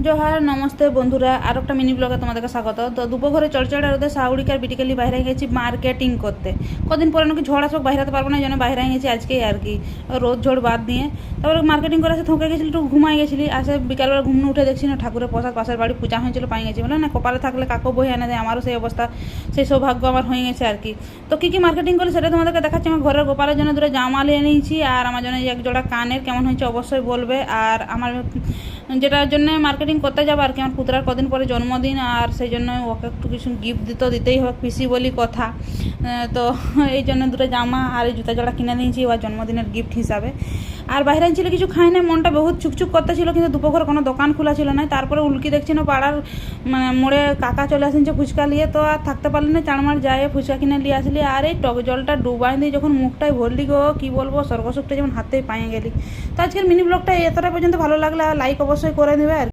জোহার নমস্তে বন্ধুরা, আর একটা মিনি ব্লগে তোমাদেরকে স্বাগত। তো দুপুরে চড়চড়ে রোদে শাউরিকার বিটিকালি বাইরে গেছি মার্কেটিং করতে। কদিন পরে নাকি ঝড় আসবে, বাইরাতে পারবো না, যেন বাইরে গেছি আজকেই আর কি, রোদ ঝড় বাদ দিয়ে। তারপরে মার্কেটিং করে আসে থকে গেছিলি, একটু ঘুমাই গেছিলি। আসে বিকালবেলা ঘুম উঠে দেখছি না ঠাকুরের প্রসাদ পাশের বাড়ি পূজা হয়েছিল, পাই গেছি বলে না, কপালে থাকলে কাকও বই এনে দেয়। আমারও সেই অবস্থা, সেই সৌভাগ্য আমার হয়ে গেছে আর কি। তো কী কী মার্কেটিং করি সেটা তোমাদেরকে দেখাচ্ছি। আমার ঘরের গোপালের জন্য দুটো জামা নিয়ে নিয়েছি, আর আমার জন্য এক জোড়া কানের, কেমন হয়েছে অবশ্যই বলবে। আর আমার যেটার জন্য মার্কেটিং করতে যাবো আর কি, আমার পুত্রার কদিন পরে জন্মদিন, আর সেই জন্য ওকে একটু কিছু গিফট দিতেই হবে, পিসি বলি কথা। তো এই জন্য দুটো জামা আর এই জুতা জোড়া কিনে নিয়েছি ওর জন্মদিনের গিফট হিসাবে। আর বাইরে ছিল কিছু খাই না, মনটা বহুত চুকচুক করতে ছিল, কিন্তু দুপুরে কোনো দোকান খোলা ছিল না। তারপরে উল্কি দেখছি না, পাড়ার মানে মোড়ে কাকা চলে আসেছে ফুচকা নিয়ে, তো আর থাকতে পারলি না, চাড়মাড় যায় ফুচকা কিনে নিয়ে আসলি। আর এই টক জলটা ডুবাই দিয়ে যখন মুখটায় ভরলি গো, কী বলবো, স্বর্গসুখটা যেমন হাতেই পায়ে গেলি। তো আজকের মিনি ব্লগটা এতটা পর্যন্ত ভালো লাগলে লাইক অবশ্যই করে দেবে আর